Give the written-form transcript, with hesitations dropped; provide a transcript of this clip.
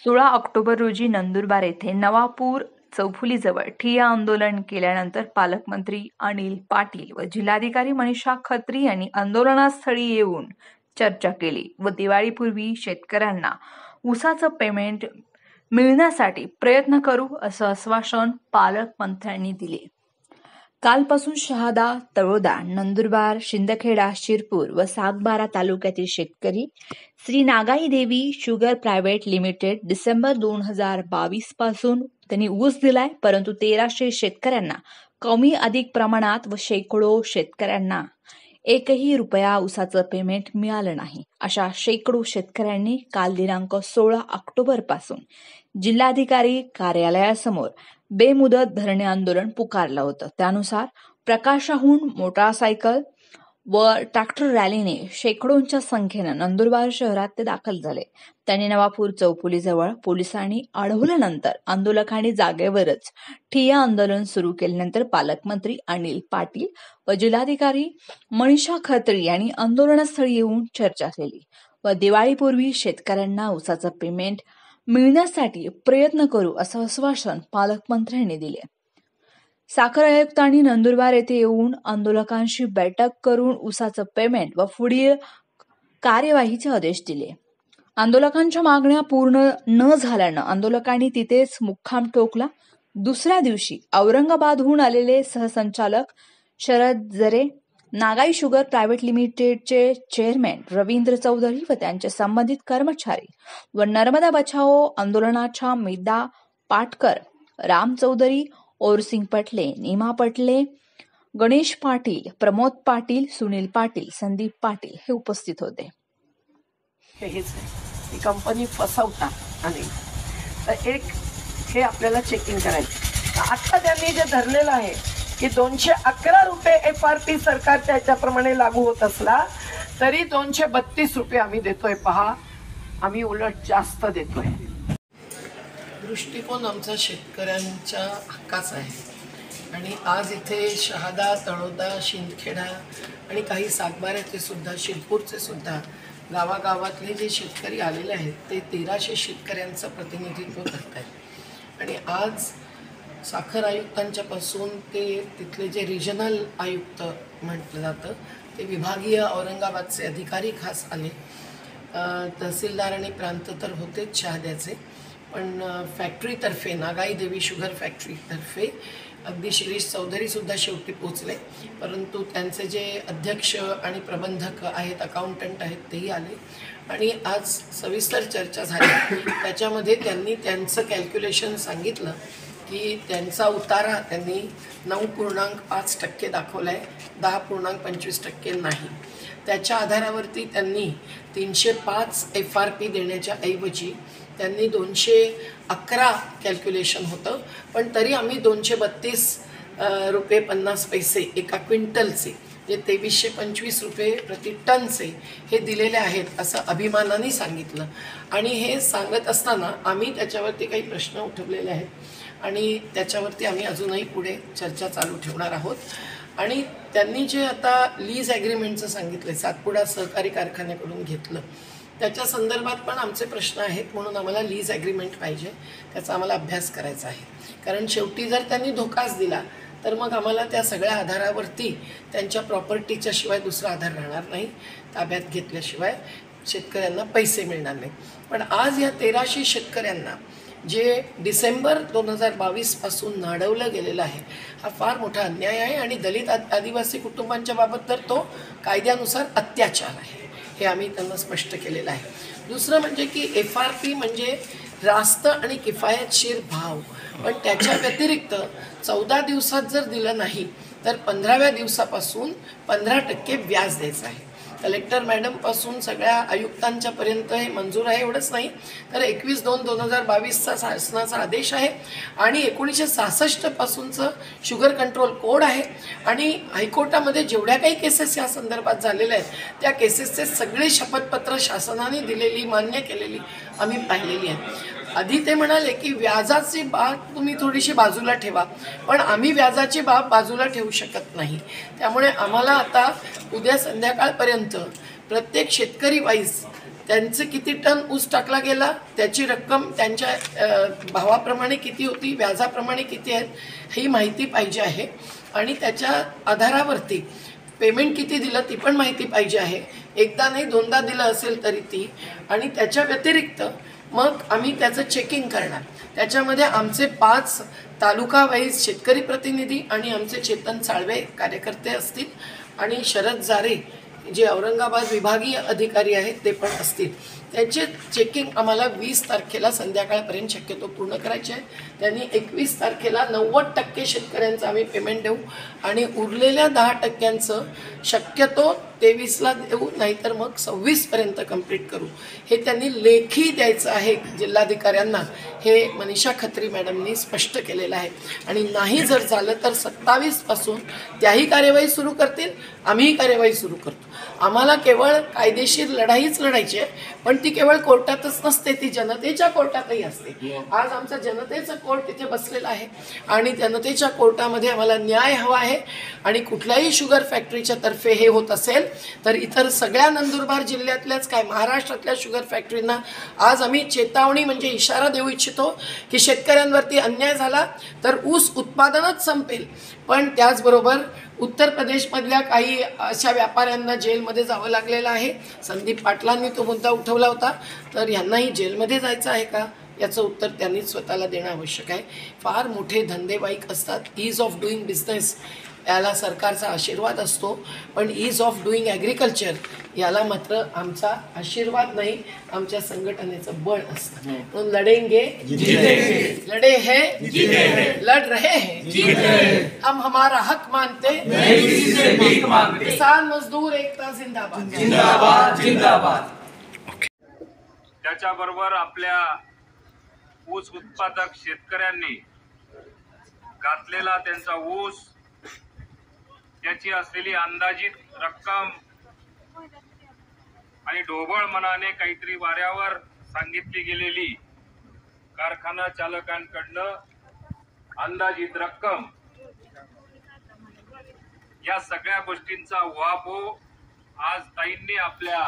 16 October रोजी नंदुरबार येथे नवापूर चौफुलीजवळ ठिय्या आंदोलन केल्यानंतर पालकमंत्री अनिल पाटील व जिल्हाधिकारी मनीषा खत्री यांनी आंदोलनास्थळी येऊन चर्चा केली व दिवाळीपूर्वी शेतकऱ्यांना ऊसाचं पेमेंट मिळण्यासाठी प्रयत्न करू असं आश्वासन पालकमंत्र्यांनी दिले। कालपासून शहादा, तळोदा, नंदुरबार, शिंदखेडा, शिरपूर व सागबारा तालुक्यातील शेतकरी श्री नागाई देवी शुगर प्रायव्हेट लिमिटेड डिसेंबर 2022 पासून त्यांनी ऊस दिलाय, परंतु 1300 शेतकऱ्यांना कमी अधिक प्रमाणात व शेकडो शेतकऱ्यांना एकही रुपया ऊसाचं पेमेंट मिळालं नाही। अशा शेकडो शेतकऱ्यांनी काल दिनांक 16 ऑक्टोबर पासून जिल्हाधिकारी कार्यालयासमोर बेमुदत धरणे आंदोलन पुकारलं होतं। त्यानुसार प्रकाशाहून मोटारसायकल व ट्रॅक्टर रॅलीने शेकडोंच्या संख्येनं नंदुरबार शहरात ते दाखल झाले। त्यांनी नवापूर चौफुलीजवळ पोलिसांनी अडवल्यानंतर आंदोलकांनी जागेवरच ठिय्या आंदोलन सुरू केल्यानंतर पालकमंत्री अनिल पाटील व जिल्हाधिकारी मनीषा खत्री यांनी आंदोलनास्थळी येऊन चर्चा केली व दिवाळीपूर्वी शेतकऱ्यांना ऊसाचं पेमेंट मिळण्यासाठी प्रयत्न करू असं आश्वासन पालकमंत्र्यांनी दिले। साखर आयुक्तांनी नंदुरबार येथे येऊन आंदोलकांशी बैठक करून ऊसाचं पेमेंट व पुढील कार्यवाहीचे आदेश दिले। आंदोलकांच्या मागण्या पूर्ण न झाल्यानं आंदोलकांनी तिथेच मुक्काम ठोकला। दुसऱ्या दिवशी औरंगाबादहून आलेले सहसंचालक शरद जरे, नागाई शुगर प्रायव्हेट लिमिटेडचे चेअरमॅन रवींद्र चौधरी व त्यांचे संबंधित कर्मचारी व नर्मदा बचाओ आंदोलनाच्या मेधा पाटकर, राम चौधरी, ओरसिंग पटले, नीमा पटले, गणेश पाटील, प्रमोद पाटील, सुनील पाटील, संदीप पाटील हे उपस्थित होते। ही कंपनी फसवतात आणि एक हे आपल्याला चेकिंग करायचं। आता त्यांनी जे धरलेलं आहे की 211 रुपये FRP सरकार त्याच्याप्रमाणे लागू होत असला तरी 232 रुपये आम्ही देतोय। पहा, आम्ही उलट जास्त देतोय। दृष्टिकोन आमचा शेतकऱ्यांच्या हक्काचा आहे आणि आज इथे शहादा, तळोदा, शिंदखेडा आणि काही सागबाऱ्याचे सुद्धा, शिरपूरचे सुद्धा गावागावातले जे शेतकरी आलेले आहेत ते 1300 शेतकऱ्यांचं प्रतिनिधित्व करत आहेत। आणि आज साखर आयुक्तांच्या पासून ते तिथले जे रिजनल आयुक्त म्हटलं जातं ते विभागीय औरंगाबादचे अधिकारी खास आले, तहसीलदार आणि प्रांत तर होतेच शहाद्याचे, पण फॅक्टरीतर्फे नागाई देवी शुगर फॅक्टरीतर्फे अगदी शिरीष चौधरीसुद्धा शेवटी पोचले, परंतु त्यांचे जे अध्यक्ष आणि प्रबंधक आहेत, अकाउंटंट आहेत, तेही आले आणि आज सविस्तर चर्चा झाली। त्याच्यामध्ये त्यांनी त्यांचं कॅल्क्युलेशन सांगितलं की त्यांचा उतारा त्यांनी 9.5% दाखवला आहे, 10.25% नाही। त्याच्या आधारावरती त्यांनी 305 FRP देण्याच्या ऐवजी त्यांनी 211 कॅल्क्युलेशन होतं, पण तरी आम्ही 232 रुपये 50 पैसे एका क्विंटलचे जे 2325 रुपये प्रति टनचे हे दिलेले आहेत असं अभिमानाने सांगितलं। आणि हे सांगत असताना आम्ही त्याच्यावरती काही प्रश्न उठवलेले आहेत आणि त्याच्यावरती आम्ही अजूनही पुढे चर्चा चालू ठेवणार आहोत। आणि त्यांनी जे आता लीज ॲग्रीमेंटचं सांगितलं, सातपुडा सहकारी कारखान्याकडून घेतलं, त्याच्या संदर्भात पण आमचे प्रश्न आहेत, म्हणून आम्हाला लीज ॲग्रीमेंट पाहिजे, त्याचा आम्हाला अभ्यास करायचा आहे। कारण शेवटी जर त्यांनी धोकाच दिला तर मग आम्हाला त्या सगळ्या आधारावरती त्यांच्या प्रॉपर्टीच्या शिवाय दुसरा आधार राहणार नाही, ताब्यात घेतल्याशिवाय शेतकऱ्यांना पैसे मिळणार नाही। पण आज या 1300 शेतकऱ्यांना जे डिसेंबर 2022 पासून नाडवलं गेलेलं आहे, हा फार मोठा अन्याय आहे आणि दलित आदिवासी कुटुंबांच्या बाबत तर तो कायद्यानुसार अत्याचार आहे, हे आम्ही त्यांना स्पष्ट केलेलं आहे। दुसरं म्हणजे की FRP म्हणजे रास्त आणि किफायतशीर भाव, पण त्याच्या व्यतिरिक्त 14 दिवसात जर दिलं नाही तर 15व्या दिवसापासून 15% व्याज द्यायचं आहे। कलेक्टर मॅडमपासून सगळ्या आयुक्तांच्यापर्यंत हे मंजूर आहे। एवढंच नाही तर 21/2/2022चा शासनाचा आदेश आहे आणि 1966 पासूनचं शुगर कंट्रोल कोड आहे आणि हायकोर्टामध्ये जेवढ्या काही केसेस या संदर्भात झालेल्या आहेत त्या केसेसचे सगळे शपथपत्र शासनाने दिलेली, मान्य केलेली आम्ही पाहिलेली आहे। आधी ते म्हणाले की व्याजाची बाब तुम्ही थोडीशी बाजूला ठेवा, पण आम्ही व्याजाची बाब बाजूला ठेवू शकत नाही। त्यामुळे आम्हाला आता उद्या संध्याकाळपर्यंत प्रत्येक शेतकरी वाईज त्यांचे किती टन ऊस टाकला गेला, त्याची रक्कम त्यांच्या भावाप्रमाणे किती होती, व्याजाप्रमाणे किती आहेत ही माहिती पाहिजे आहे. आणि त्याच्या आधारावरती पेमेंट किती दिलं ती पण माहिती पाहिजे आहे. एकदा नाही दोनदा दिलं असेल तरी ती. आणि त्याच्या व्यतिरिक्त मग आम्ही त्याचं चेकिंग करणार. त्याच्यामध्ये आमचे 5 तालुका वाईज शेतकरी प्रतिनिधी आणि आमचे चेतन साळवे कार्यकर्ते असतील आणि शरद जारे जे औरंगाबाद विभागीय अधिकारी आहेत ते पण असतील. त्याचे चेकिंग आम्हाला 20 तारखेला संध्याकाळपर्यंत शक्यतो पूर्ण करायचे आहे. त्यांनी 21 तारखेला 90% शेतकऱ्यांचं आम्ही पेमेंट देऊ आणि उरलेल्या 10%चं शक्यतो 23ला देऊ, नाहीतर मग 26पर्यंत कंप्लीट करू. हे त्यांनी लेखी द्यायचं आहे जिल्हाधिकाऱ्यांना, हे मनीषा खत्री मॅडमनी स्पष्ट केलेलं आहे. आणि नाही जर झालं तर 27पासून त्याही कार्यवाही सुरू करतील, आम्हीही कार्यवाही सुरू करतो. आम्हाला केवळ कायदेशीर लढाईच लढायची आहे, पण ती केवळ कोर्टातच नसते, ती जनतेच्या कोर्टातही असते. आज आमचं जनतेचं कोर्ट तिथे बसलेलं आहे आणि जनतेच्या कोर्टामध्ये आम्हाला न्याय हवा आहे. आणि कुठल्याही शुगर फॅक्टरीच्या तर्फे हे होत असेल तर इतर सगळ्या नंदुरबार जिल्ह्यातल्याच काय महाराष्ट्रातल्या शुगर फॅक्टरींना आज आम्ही चेतावणी म्हणजे इशारा देऊ इच्छितो की शेतकऱ्यांवरती अन्याय झाला तर ऊस उत्पादनच संपेल. पण त्याचबरोबर उत्तर प्रदेशमधल्या काही अशा व्यापाऱ्यांना जेलमध्ये जावं लागलेलं आहे. संदीप पाटलांनी तो मुद्दा उठवला होता. तर यांनाही जेलमध्ये जायचं आहे का याचं उत्तर त्यांनी स्वतःला देणं आवश्यक आहे. फार मोठे धंदेवाईक असतात. ईज ऑफ डुईंग बिझनेस याला सरकारचा आशीर्वाद असतो, पण ईज ऑफ डुईंग ॲग्रिकल्चर याला मात्र आमचा आशीर्वाद नाही, आमच्या संघटनेचं बळ असतं. म्हणून लढेंगे जीतेंगे, लढे हैं जीते, लढ रहे हैं, हम हमारा हक मानते, किसान मजदूर एकता जिंदाबाद जिंदाबाद जिंदाबाद. त्याच्याबरोबर आपल्या ऊस उत्पादक शेतकऱ्यांनी घातलेला त्यांचा ऊस, त्याची असलेली अंदाजित रक्कम आणि ढोबळ मनाने काहीतरी वाऱ्यावर सांगितली गेलेली कारखाना चालकांकडनं अंदाजित रक्कम, या सगळ्या गोष्टींचा उहापोह आज ताईंनी आपल्या